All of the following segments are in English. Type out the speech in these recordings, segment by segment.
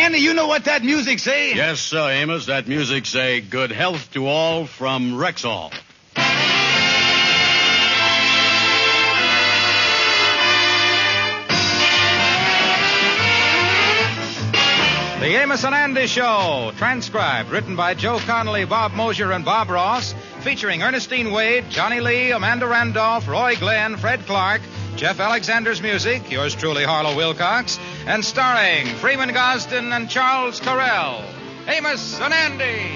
Andy, you know what that music say? Yes, sir, Amos. That music say, good health to all from Rexall. The Amos and Andy Show, transcribed, written by Joe Connolly, Bob Mosier, and Bob Ross, featuring Ernestine Wade, Johnny Lee, Amanda Randolph, Roy Glenn, Fred Clark, Jeff Alexander's music, yours truly, Harlow Wilcox, and starring Freeman Gosden and Charles Correll. Amos and Andy.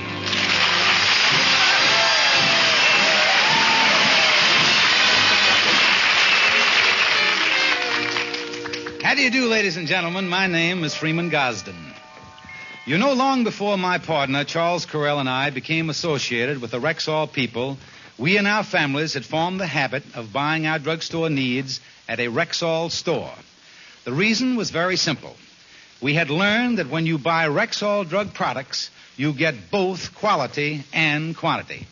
How do you do, ladies and gentlemen? My name is Freeman Gosden. You know, long before my partner, Charles Correll, and I became associated with the Rexall people, we and our families had formed the habit of buying our drugstore needs at a Rexall store. The reason was very simple. We had learned that when you buy Rexall drug products, you get both quality and quantity.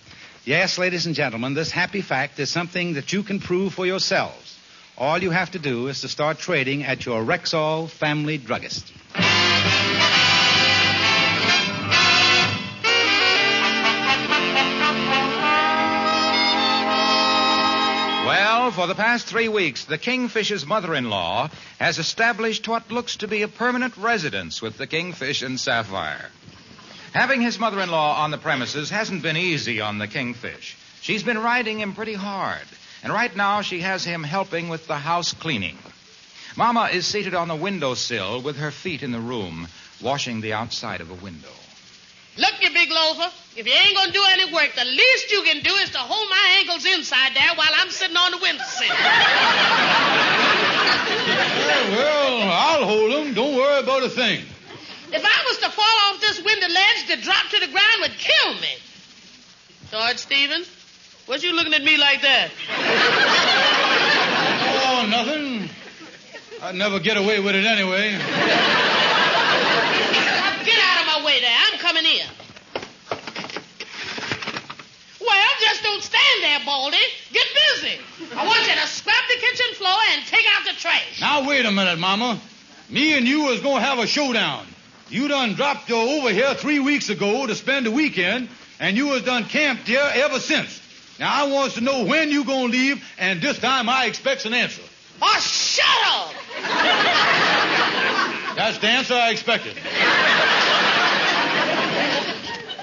Yes, ladies and gentlemen, this happy fact is something that you can prove for yourselves. All you have to do is to start trading at your Rexall family druggist. Well, for the past 3 weeks, the Kingfish's mother-in-law has established what looks to be a permanent residence with the Kingfish and Sapphire. Having his mother-in-law on the premises hasn't been easy on the Kingfish. She's been riding him pretty hard, and right now she has him helping with the house cleaning. Mama is seated on the windowsill with her feet in the room, washing the outside of a window. Look, you big loafer, if you ain't gonna do any work, the least you can do is to hold my ankles inside there while I'm sitting on the windowsill. Well, I'll hold them. Don't worry about a thing. If I was to fall off this window ledge, the drop to the ground would kill me. George Stevens, what you looking at me like that? Oh, nothing. I'd never get away with it anyway. Get out of my way there. I'm coming in. Well, just don't stand there, Baldy. Get busy. I want you to scrub the kitchen floor and take out the trash. Now, wait a minute, Mama. Me and you was going to have a showdown. You done dropped over here 3 weeks ago to spend the weekend, and you was done camped here ever since. Now, I wants to know when you going to leave, and this time I expects an answer. Oh, shut up! That's the answer I expected.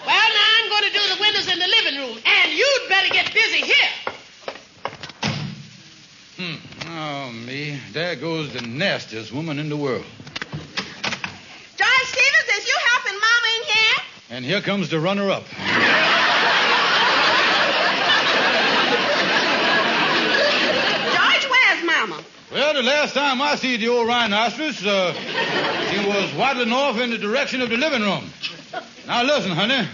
Well, now I'm going to do the windows in the living room, and you'd better get busy here. Oh, me. There goes the nastiest woman in the world. George Stevens, is you helping Mama in here? And here comes the runner-up. George, where's Mama? Well, the last time I see the old rhinoceros, she was waddling off in the direction of the living room. Now, listen, honey.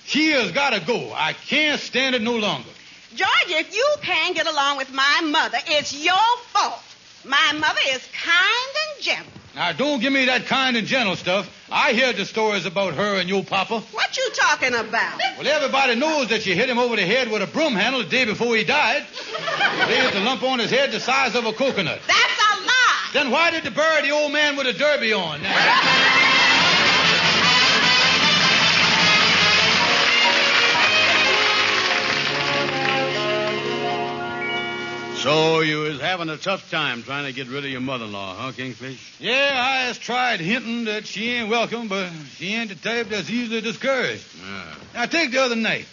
She has got to go. I can't stand it no longer. George, if you can't get along with my mother, it's your fault. My mother is kind and gentle. Now, don't give me that kind and gentle stuff. I heard the stories about her and your papa. What you talking about? Well, everybody knows that she hit him over the head with a broom handle the day before he died. There's a lump on his head the size of a coconut. That's a lie. Then why did they bury the old man with a derby on? So you was having a tough time trying to get rid of your mother-in-law, huh, Kingfish? Yeah, I has tried hinting that she ain't welcome, but she ain't the type that's easily discouraged. Yeah. Now, take the other night.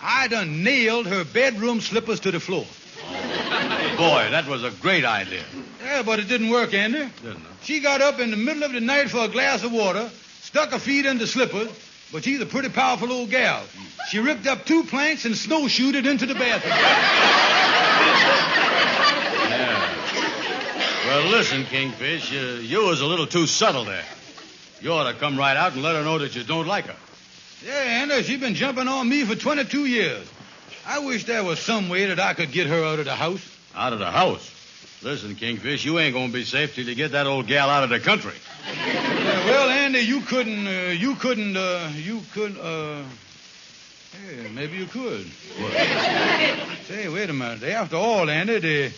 I done nailed her bedroom slippers to the floor. Boy, that was a great idea. Yeah, but it didn't work, Andy. Didn't it? She got up in the middle of the night for a glass of water, stuck her feet in the slippers, but she's a pretty powerful old gal. She ripped up 2 planks and snowshoed it into the bathroom. Yeah. Well, listen, Kingfish, you was a little too subtle there. You ought to come right out and let her know that you don't like her. Yeah, Andy, she's been jumping on me for 22 years. I wish there was some way that I could get her out of the house. Out of the house? Listen, Kingfish, you ain't going to be safe till you get that old gal out of the country. Yeah, well, Andy, you couldn't, hey, maybe you could. What? Say, wait a minute. After all, Andy, the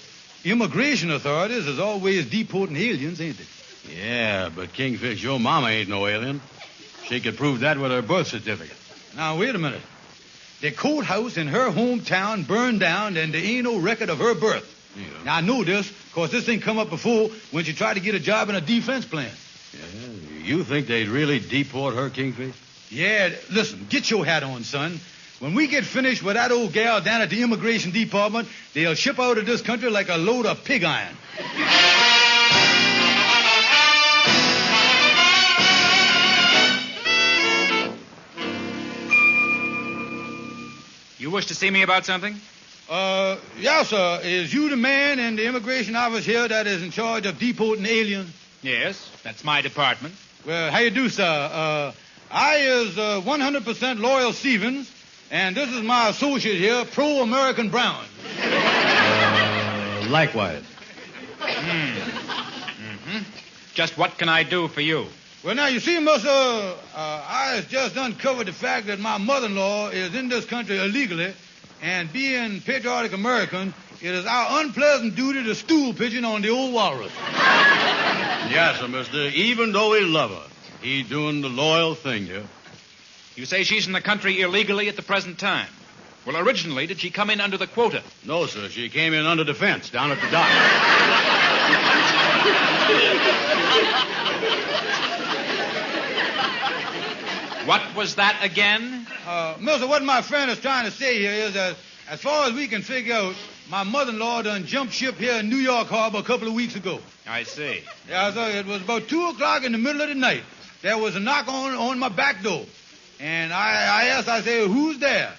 immigration authorities is always deporting aliens, ain't they? Yeah, but Kingfish, your mama ain't no alien. She could prove that with her birth certificate. Now, wait a minute. The courthouse in her hometown burned down, and there ain't no record of her birth. Yeah. Now, I know this, because this thing come up before when she tried to get a job in a defense plant. Yeah, you think they'd really deport her, Kingfish? Yeah, listen, get your hat on, son. When we get finished with that old gal down at the immigration department, they'll ship out of this country like a load of pig iron. You wish to see me about something? Yes, sir. Is you the man in the immigration office here that is in charge of deporting aliens? Yes, that's my department. Well, how you do, sir? I is 100% loyal Stevens, and this is my associate here, Pro-American Brown. Likewise. Mm-hmm. Just what can I do for you? Well, now, you see, mister, I has just uncovered the fact that my mother-in-law is in this country illegally, and being patriotic American, it is our unpleasant duty to stool pigeon on the old walrus. Yes, sir, mister. Even though we love her, he doing the loyal thing here. You say she's in the country illegally at the present time. Well, originally, did she come in under the quota? No, sir. She came in under defense down at the dock. What was that again? Mister, what my friend is trying to say here is that as far as we can figure out, my mother-in-law done jumped ship here in New York Harbor a couple of weeks ago. I see. Yeah, sir, it was about 2 o'clock in the middle of the night. There was a knock on my back door. And I asked, I said, who's there?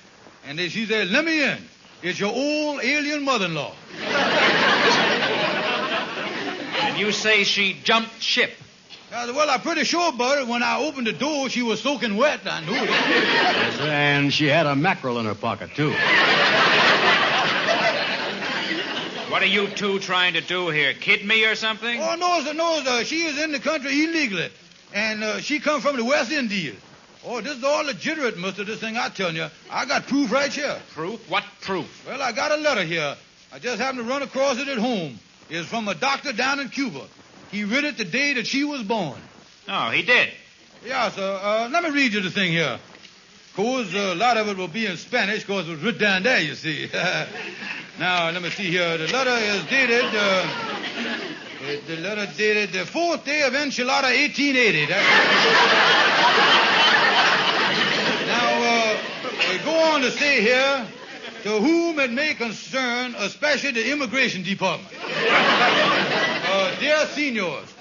And she said, let me in. It's your old alien mother-in-law. And you say she jumped ship? Well, I'm pretty sure about it. When I opened the door, she was soaking wet. I knew it. Yes, sir, and she had a mackerel in her pocket, too. What are you two trying to do here? Kid me or something? Oh, no, sir. She is in the country illegally. And she come from the West Indies. Oh, this is all legitimate, mister, this thing I'm telling you. I got proof right here. Proof? What proof? Well, I got a letter here. I just happened to run across it at home. It's from a doctor down in Cuba. He read it the day that she was born. Oh, he did? Yeah, sir. Let me read you the thing here. Of course, a lot of it will be in Spanish, because it was written down there, you see. Now, let me see here. The letter is dated... the letter dated the 4th day of Enchilada, 1880. Now, we go on to say here, to whom it may concern, especially the immigration department. Dear seniors.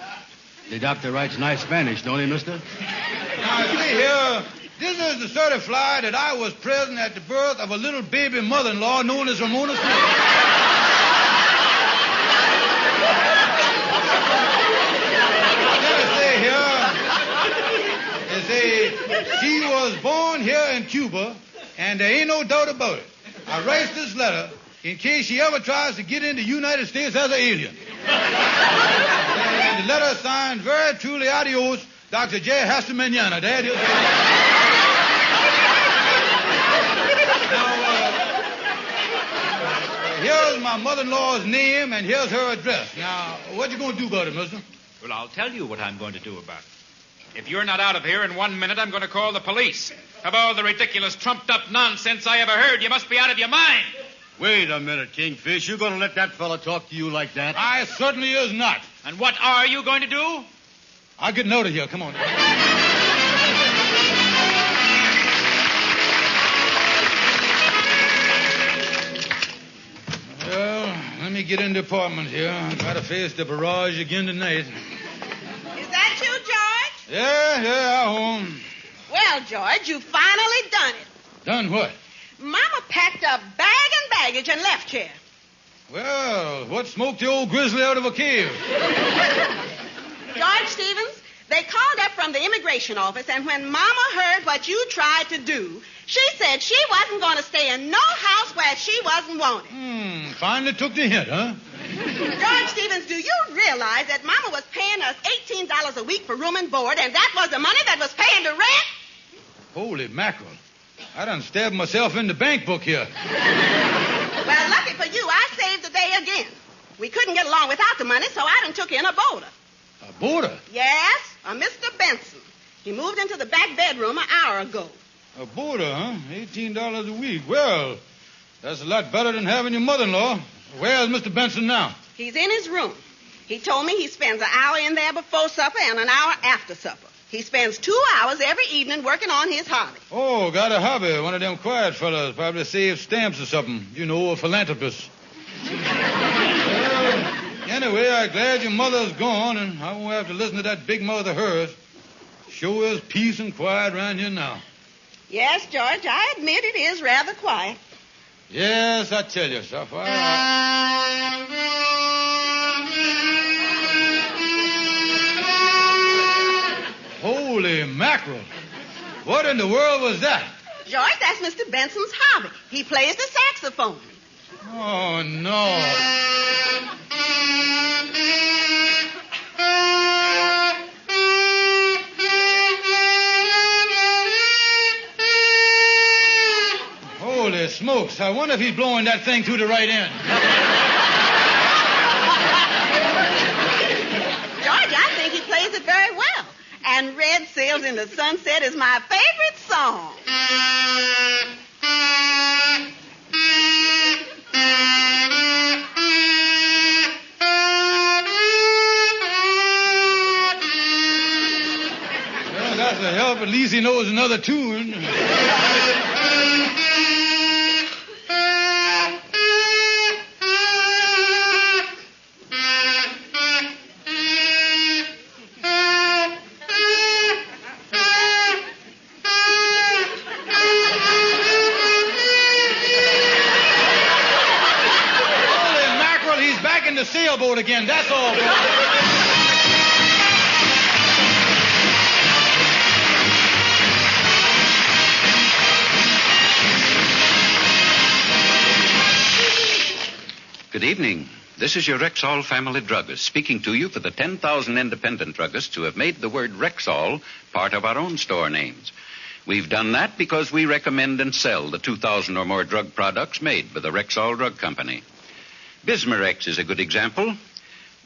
The doctor writes nice Spanish, don't he, mister? Now, see here, this is to certify that I was present at the birth of a little baby mother-in-law known as Ramona Smith. She was born here in Cuba, and there ain't no doubt about it. I write this letter in case she ever tries to get into the United States as an alien. And the letter signed very truly adios, Dr. J. Hasta Mañana. There it is. Now, here's my mother-in-law's name, and here's her address. Now, what you going to do about it, mister? Well, I'll tell you what I'm going to do about it. If you're not out of here in 1 minute, I'm going to call the police. Of all the ridiculous, trumped-up nonsense I ever heard, you must be out of your mind. Wait a minute, Kingfish. You going to let that fella talk to you like that? I certainly is not. And what are you going to do? I'll get out of here. Come on. Well, let me get in the apartment here. I gotta face the barrage again tonight. Is that you, George? Yeah, I'm home. Well, George, you finally done it. Done what? Mama packed up bag and baggage and left here. Well, what smoked the old grizzly out of a cave? George Stevens, they called up from the immigration office, and when Mama heard what you tried to do, she said she wasn't going to stay in no house where she wasn't wanted. Finally took the hint, huh? George Stevens, do you realize that Mama was paying us $18 a week for room and board, and that was the money that was paying the rent? Holy mackerel. I done stabbed myself in the bank book here. Well, lucky for you, I saved the day again. We couldn't get along without the money, so I done took in a boulder. A boarder? Yes, a Mr. Benson. He moved into the back bedroom an hour ago. A boarder, huh? $18 a week. Well, that's a lot better than having your mother-in-law. Where's Mr. Benson now? He's in his room. He told me he spends an hour in there before supper and an hour after supper. He spends 2 hours every evening working on his hobby. Oh, got a hobby. One of them quiet fellas. Probably saves stamps or something. You know, a philanthropist. Well, anyway, I'm glad your mother's gone, and I won't have to listen to that big mouth of hers. Sure is peace and quiet around here now. Yes, George, I admit it is rather quiet. Yes, I tell you, Sapphire. Holy mackerel. What in the world was that? George, that's Mr. Benson's hobby. He plays the saxophone. Oh, no. Holy smokes. I wonder if he's blowing that thing through the right end. George, I think he plays it very well. And Red Sails in the Sunset is my favorite song. Well, that's a help. At least he knows another tune. The sailboat again, that's all. Good evening. This is your Rexall family druggist speaking to you for the 10,000 independent druggists who have made the word Rexall part of our own store names. We've done that because we recommend and sell the 2,000 or more drug products made by the Rexall Drug Company. Bismarex is a good example.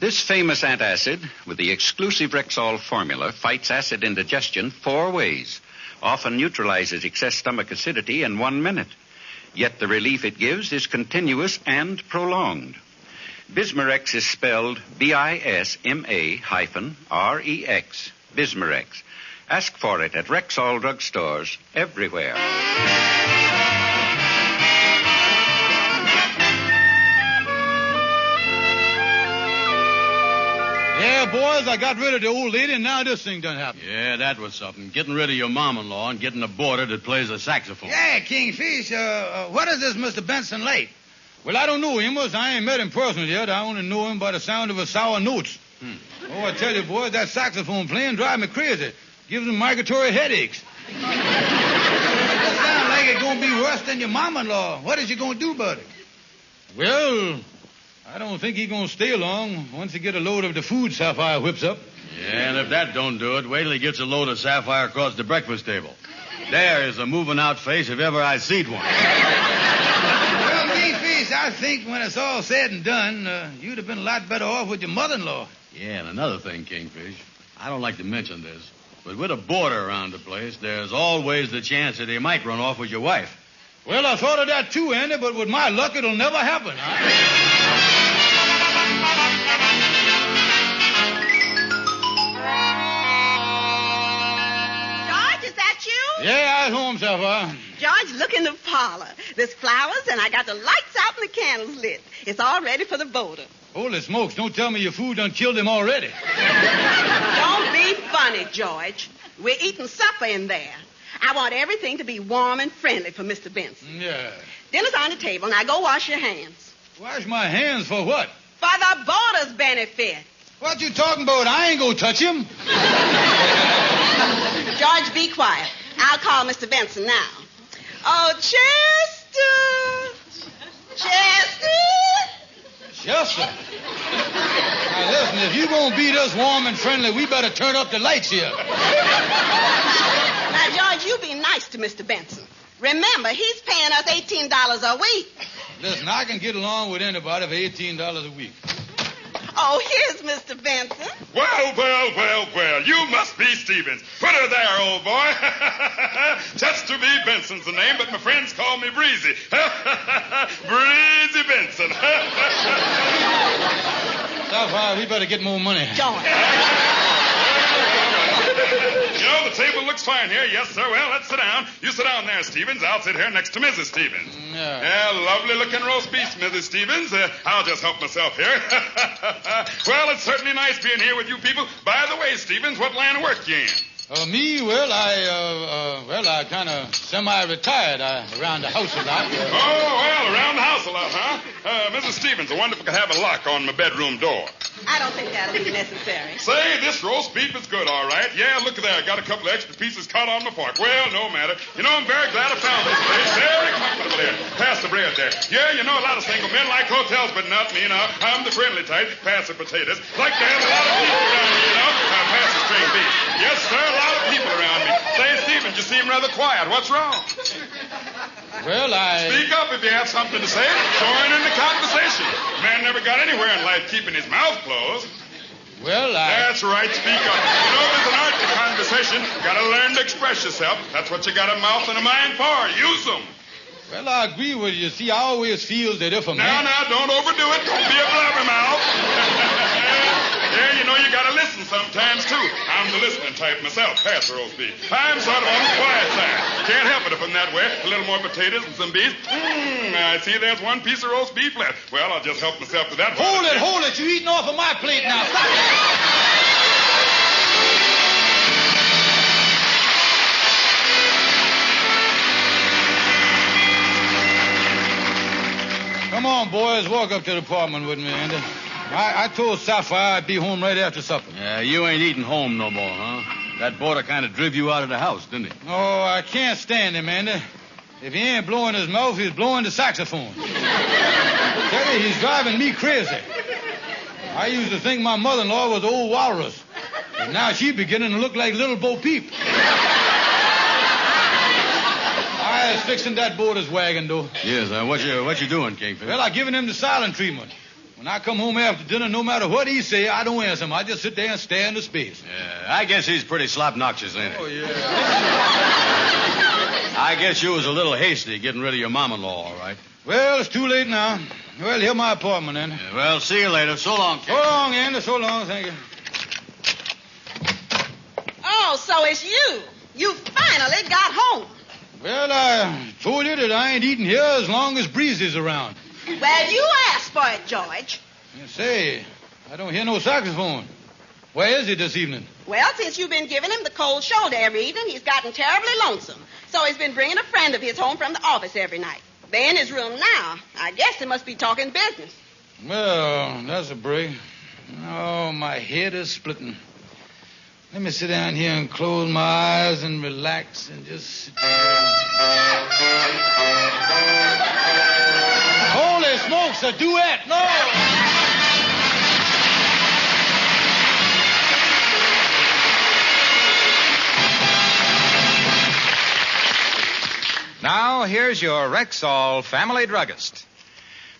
This famous antacid, with the exclusive Rexall formula, fights acid indigestion 4 ways, often neutralizes excess stomach acidity in 1 minute. Yet the relief it gives is continuous and prolonged. Bismarex is spelled Bisma-Rex, Bismarex. Ask for it at Rexall drugstores everywhere. Yeah, boys, I got rid of the old lady, and now this thing done happened. Yeah, that was something. Getting rid of your mom-in-law and getting a boarder that plays the saxophone. Yeah, Kingfish, what is this Mr. Benson like? Well, I don't know Amos. I ain't met him personally yet. I only know him by the sound of his sour notes. Oh, I tell you, boys, that saxophone playing drives me crazy. Gives him migratory headaches. It sounds like it's going to be worse than your mom-in-law. What is you going to do about it? Well, I don't think he's going to stay long once he get a load of the food Sapphire whips up. Yeah, and if that don't do it, wait till he gets a load of Sapphire across the breakfast table. There is a moving-out face if ever I seed one. Well, Kingfish, I think when it's all said and done, you'd have been a lot better off with your mother-in-law. Yeah, and another thing, Kingfish. I don't like to mention this, but with a boarder around the place, there's always the chance that he might run off with your wife. Well, I thought of that too, Andy, but with my luck, it'll never happen. George, is that you? Yeah, I was home, Sapphire. George, look in the parlor. There's flowers, and I got the lights out and the candles lit. It's all ready for the boarder. Holy smokes, don't tell me your food done killed him already. Don't be funny, George. We're eating supper in there. I want everything to be warm and friendly for Mr. Benson. Yeah. Dinner's on the table. Now go wash your hands. Wash my hands for what? For the boarder's benefit. What you talking about? I ain't gonna touch him. George, be quiet. I'll call Mr. Benson now. Oh, Chester! Chester? Now, listen, if you're gonna beat us warm and friendly, we better turn up the lights here. Now, George, you be nice to Mr. Benson. Remember, he's paying us $18 a week. Listen, I can get along with anybody for $18 a week. Oh, here's Mr. Benson. Well. You must be Stevens. Put her there, old boy. Chester B. Benson's the name, but my friends call me Breezy. Breezy Benson. Sapphire, we better get more money. George. You know, the table looks fine here. Yes, sir. Well, let's sit down. You sit down there, Stevens. I'll sit here next to Mrs. Stevens. Yeah, lovely-looking roast beef, Mrs. Stevens. I'll just help myself here. Well, it's certainly nice being here with you people. By the way, Stevens, what line of work you in? Me? Well, I kind of semi-retired. Around the house a lot. Around the house a lot, huh? Mrs. Stevens, I wonder if I could have a lock on my bedroom door. I don't think that'll be necessary. Say, this roast beef is good, all right. Yeah, look at that. I got a couple of extra pieces caught on my fork. Well, no matter. You know, I'm very glad I found this place. Very comfortable here. Pass the bread there. Yeah, you know, a lot of single men like hotels, but not me, now. I'm the friendly type. Pass the potatoes. Like to have a lot of people around me, you know. Pass the string beef. Yes, sir, a lot of people around me. Say, Stevens, you seem rather quiet. What's wrong? Well, Speak up if you have something to say. Join in the conversation. Man never got anywhere in life keeping his mouth closed. Well, That's right, speak up. You know, there's an art to conversation. Gotta learn to express yourself. That's what you got a mouth and a mind for. Use them. Well, I agree with you. See, I always feel that if a man... Now, don't overdo it. Don't be a blabbermouth. Yeah, you know, you gotta listen sometimes, too. I'm the listening type myself. Pass the roast beef. I'm sort of on the quiet side. Can't help it if I'm that way. A little more potatoes and some beef. I see there's one piece of roast beef left. Well, I'll just help myself to that. Hold it. You're eating off of my plate now. Stop it. Come on, boys. Walk up to the apartment with me, Andy. I told Sapphire I'd be home right after supper. Yeah, you ain't eating home no more, huh? That boarder kind of driv you out of the house, didn't he? Oh, I can't stand him, Andy. If he ain't blowing his mouth, he's blowing the saxophone. Tell you, he's driving me crazy. I used to think my mother-in-law was old walrus. And now she's beginning to look like little Bo Peep. I was fixing that boarder's wagon, though. Yes, what you doing, Kingfish? Well, I given him the silent treatment. When I come home after dinner, no matter what he say, I don't answer him. I just sit there and stare into space. Yeah, I guess he's pretty slop-noxious, ain't he? Oh, yeah. I guess you was a little hasty getting rid of your mom-in-law, all right? Well, it's too late now. Well, here's my apartment, then. Yeah, well, see you later. So long, Kingfish. So long, Andy. So long. Thank you. Oh, so it's you. You finally got home. Well, I told you that I ain't eating here as long as Breezy's around. Well, you asked for it, George. Say, I don't hear no saxophone. Where is he this evening? Well, since you've been giving him the cold shoulder every evening, he's gotten terribly lonesome. So he's been bringing a friend of his home from the office every night. They're in his room now. I guess they must be talking business. Well, that's a break. Oh, my head is splitting. Let me sit down here and close my eyes and relax and just sit there. Holy smokes, a duet! No! Now, here's your Rexall family druggist.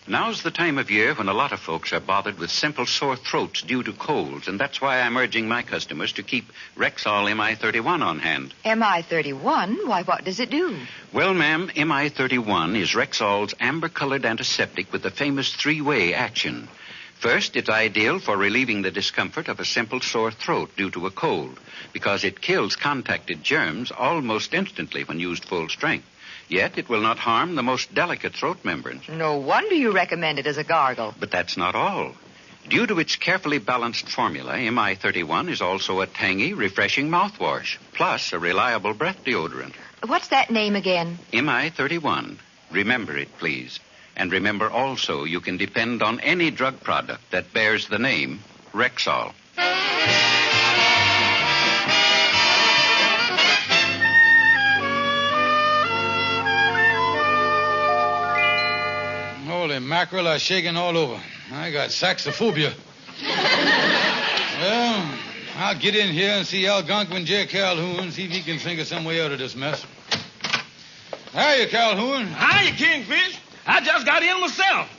Now's the time of year when a lot of folks are bothered with simple sore throats due to colds, and that's why I'm urging my customers to keep Rexall MI31 on hand. MI31? Why, what does it do? Well, ma'am, MI31 is Rexall's amber-colored antiseptic with the famous three-way action. First, it's ideal for relieving the discomfort of a simple sore throat due to a cold, because it kills contacted germs almost instantly when used full strength. Yet it will not harm the most delicate throat membranes. No wonder you recommend it as a gargle. But that's not all. Due to its carefully balanced formula, MI31 is also a tangy, refreshing mouthwash, plus a reliable breath deodorant. What's that name again? MI31. Remember it, please. And remember also you can depend on any drug product that bears the name Rexall. Holy mackerel, I'm shaking all over. I got saxophobia. Well, I'll get in here and see Algonquin J. Calhoun, see if he can think of some way out of this mess. Hiya, Calhoun. Hiya, Kingfish. I just got in myself.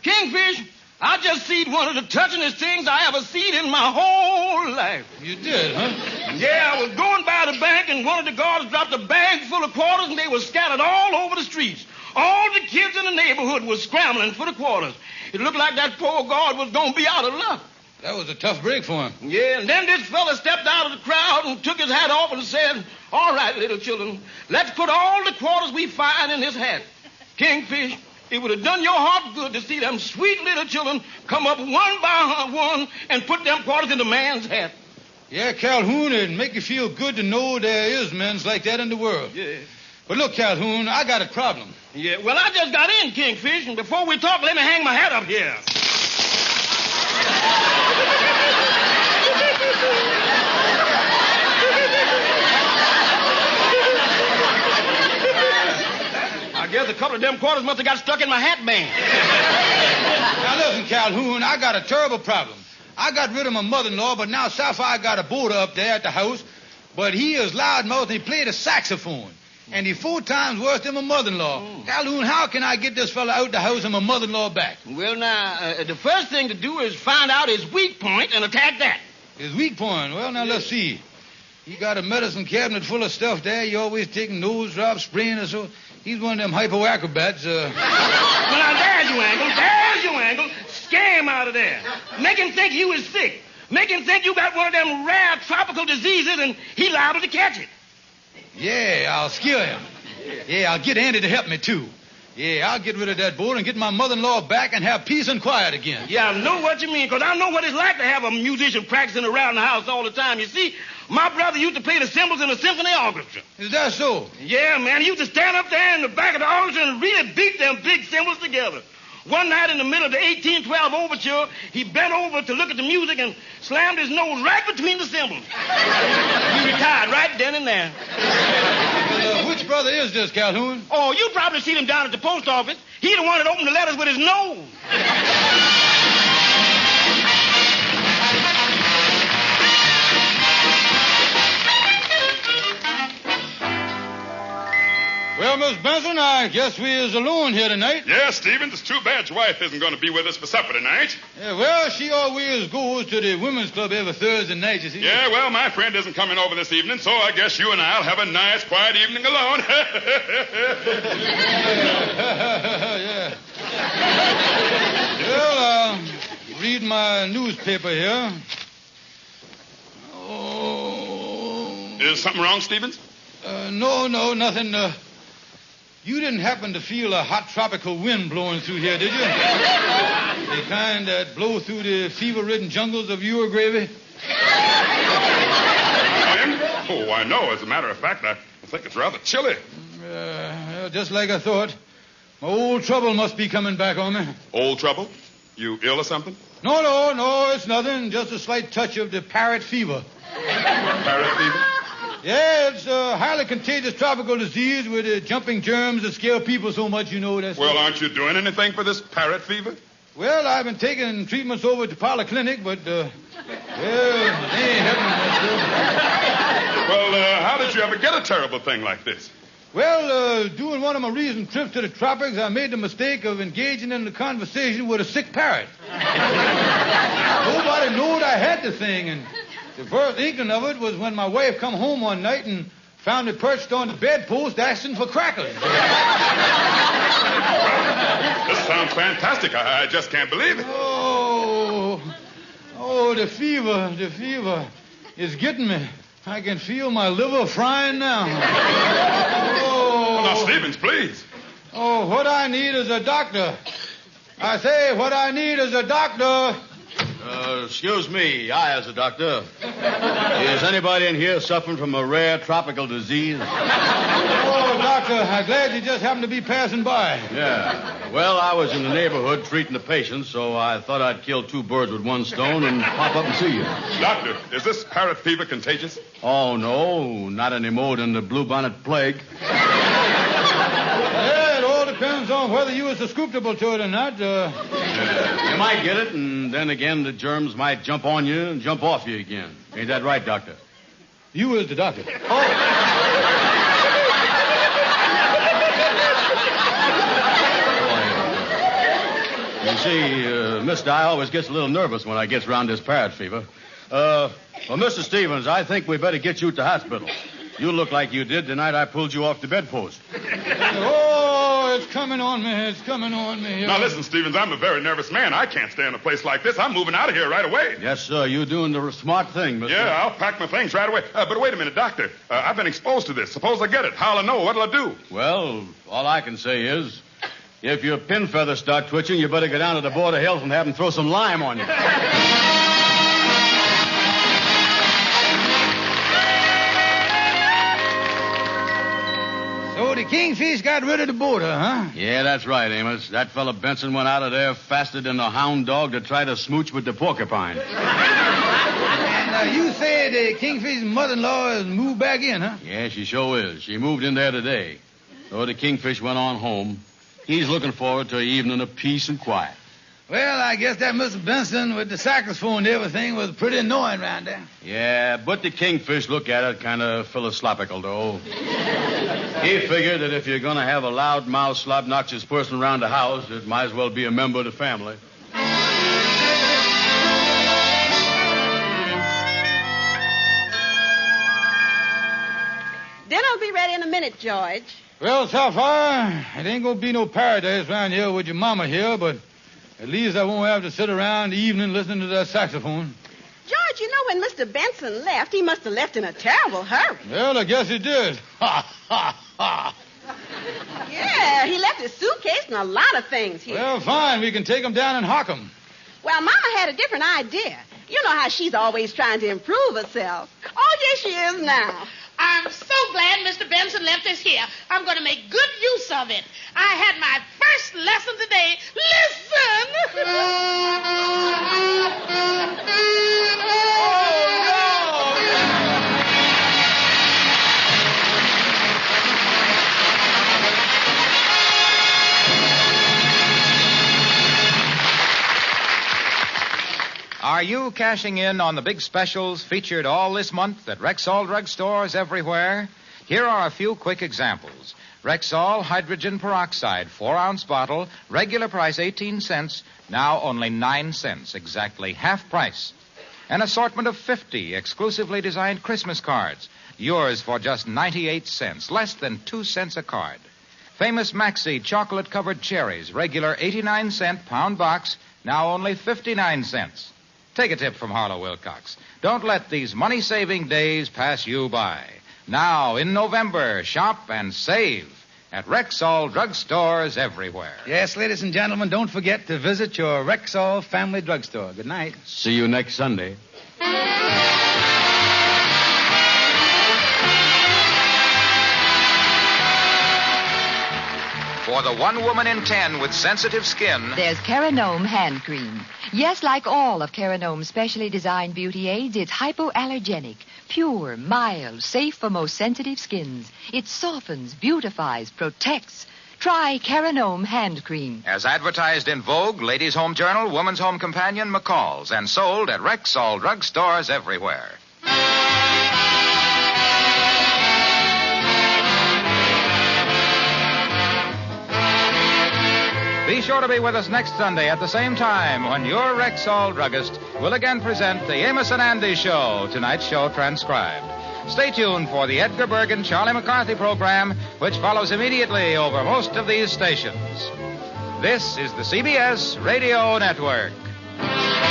Kingfish, I just seen one of the touchingest things I ever seen in my whole life. You did, huh? Yeah, I was going by the bank, and one of the guards dropped a bag full of quarters, and they were scattered all over the streets. All the kids in the neighborhood were scrambling for the quarters. It looked like that poor guard was going to be out of luck. That was a tough break for him. Yeah, and then this fella stepped out of the crowd and took his hat off and said, "All right, little children, let's put all the quarters we find in his hat." Kingfish, it would have done your heart good to see them sweet little children come up one by one and put them quarters in the man's hat. Yeah, Calhoun, it'd make you feel good to know there is men like that in the world. Yeah. But look, Calhoun, I got a problem. Yeah, well, I just got in, Kingfish, and before we talk, let me hang my hat up here. I guess a couple of them quarters must have got stuck in my hat band. Now, listen, Calhoun, I got a terrible problem. I got rid of my mother-in-law, but now Sapphire got a boarder up there at the house, but he is loudmouth and he played a saxophone. And he's 4 times worse than my mother-in-law. Calhoun, how can I get this fella out the house and my mother-in-law back? Well, now, the first thing to do is find out his weak point and attack that. His weak point? Well, now, let's see. He got a medicine cabinet full of stuff there. He always taking nose drops, spraying or so. He's one of them hypo-acrobats. Well, now, there's your angle. There's your angle. Scare him out of there. Make him think you is sick. Make him think you got one of them rare tropical diseases and he liable to catch it. Yeah, I'll scare him. Yeah, I'll get Andy to help me, too. Yeah, I'll get rid of that board and get my mother-in-law back and have peace and quiet again. Yeah, I know what you mean, because I know what it's like to have a musician practicing around the house all the time. You see, my brother used to play the cymbals in a symphony orchestra. Is that so? Yeah, man. He used to stand up there in the back of the orchestra and really beat them big cymbals together. One night in the middle of the 1812 overture, he bent over to look at the music and slammed his nose right between the cymbals. He retired right then and there. Well, which brother is this, Calhoun? Oh, you probably seen him down at the post office. He the one that opened the letters with his nose. Well, Miss Benson, I guess we is alone here tonight. Yeah, Stevens, it's too bad your wife isn't going to be with us for supper tonight. Yeah, well, she always goes to the women's club every Thursday night, you see. Yeah, well, my friend isn't coming over this evening, so I guess you and I'll have a nice, quiet evening alone. Yeah. Well, I'll read my newspaper here. Oh. Is something wrong, Stevens? No, nothing. You didn't happen to feel a hot tropical wind blowing through here, did you? The kind that blow through the fever-ridden jungles of Uruguay? Wind? Oh, I know. As a matter of fact, I think it's rather chilly. Just like I thought. My old trouble must be coming back on me. Old trouble? You ill or something? No, it's nothing. Just a slight touch of the parrot fever. Parrot fever? Yeah, it's a highly contagious tropical disease with jumping germs that scare people so much, you know. Well, aren't you doing anything for this parrot fever? Well, I've been taking treatments over at the Parlor Clinic, but, well, they ain't helping much, though. Well, how did you ever get a terrible thing like this? Well, doing one of my recent trips to the tropics, I made the mistake of engaging in a conversation with a sick parrot. Nobody knowed I had the thing, and the first inkling of it was when my wife come home one night and found it perched on the bedpost asking for crackers. This sounds fantastic. I just can't believe it. Oh, the fever is getting me. I can feel my liver frying now. Oh, now, Stevens, please. Oh, what I need is a doctor. I say, what I need is a doctor. Excuse me, I as a doctor. Is anybody in here suffering from a rare tropical disease? Oh, doctor, I'm glad you just happened to be passing by. Yeah. Well, I was in the neighborhood treating the patient, so I thought I'd kill 2 birds with 1 stone and pop up and see you. Doctor, is this parrot fever contagious? Oh, no, not any more than the bluebonnet plague. Yeah, it all depends on whether you was susceptible to it or not. You might get it, and then again, the germs might jump on you and jump off you again. Ain't that right, doctor? You is the doctor. You see, mister, I always gets a little nervous when I gets around this parrot fever. Well, Mr. Stevens, I think we better get you to hospital. You look like you did the night I pulled you off the bedpost. Oh, it's coming on me. It's coming on me. Now, listen, Stevens, I'm a very nervous man. I can't stay in a place like this. I'm moving out of here right away. Yes, sir. You're doing the smart thing, mister. Yeah, I'll pack my things right away. But wait a minute, Doctor. I've been exposed to this. Suppose I get it. How'll I know? What'll I do? Well, all I can say is, if your pin feathers start twitching, you better go down to the Board of Health and have them throw some lime on you. So the kingfish got rid of the border, huh? Yeah, that's right, Amos. That fella Benson went out of there faster than a hound dog to try to smooch with the porcupine. And you said the kingfish's mother-in-law has moved back in, huh? Yeah, she sure is. She moved in there today. So the kingfish went on home. He's looking forward to an evening of peace and quiet. Well, I guess that Mr. Benson with the saxophone and everything was pretty annoying around there. Yeah, but the kingfish look at it kind of philosophical, though. He figured that if you're going to have a loud-mouthed, slob-noxious person around the house, it might as well be a member of the family. Dinner'll be ready in a minute, George. Well, Sapphire, it ain't gonna be no paradise around here with your mama here, but at least I won't have to sit around the evening listening to that saxophone. George, you know when Mr. Benson left, he must have left in a terrible hurry. Well, I guess he did. Ha, ha, ha. Yeah, he left his suitcase and a lot of things here. Well, fine. We can take them down and hock them. Well, Mama had a different idea. You know how she's always trying to improve herself. Oh, yes, she is now. I'm so glad Mr. Benson left us here. I'm going to make good use of it. I had my first lesson today. Listen! Are you cashing in on the big specials featured all this month at Rexall drugstores everywhere? Here are a few quick examples. Rexall hydrogen peroxide, 4-ounce bottle, regular price 18 cents, now only 9 cents, exactly half price. An assortment of 50 exclusively designed Christmas cards, yours for just 98 cents, less than 2 cents a card. Famous Maxi chocolate-covered cherries, regular 89-cent pound box, now only 59 cents. Take a tip from Harlow Wilcox. Don't let these money-saving days pass you by. Now, in November, shop and save at Rexall drugstores everywhere. Yes, ladies and gentlemen, don't forget to visit your Rexall family drugstore. Good night. See you next Sunday. For the one woman in 10 with sensitive skin, There's Caranome hand cream. Yes, like all of Caranome's specially designed beauty aids, it's hypoallergenic, pure, mild, safe for most sensitive skins. It softens, beautifies, protects. Try Caranome hand cream. as advertised in Vogue, Ladies' Home Journal, Woman's Home Companion, McCall's, and sold at Rexall drugstores everywhere. Be sure to be with us next Sunday at the same time when your Rexall druggist will again present the Amos and Andy Show, tonight's show transcribed. Stay tuned for the Edgar Bergen Charlie McCarthy program, which follows immediately over most of these stations. This is the CBS Radio Network.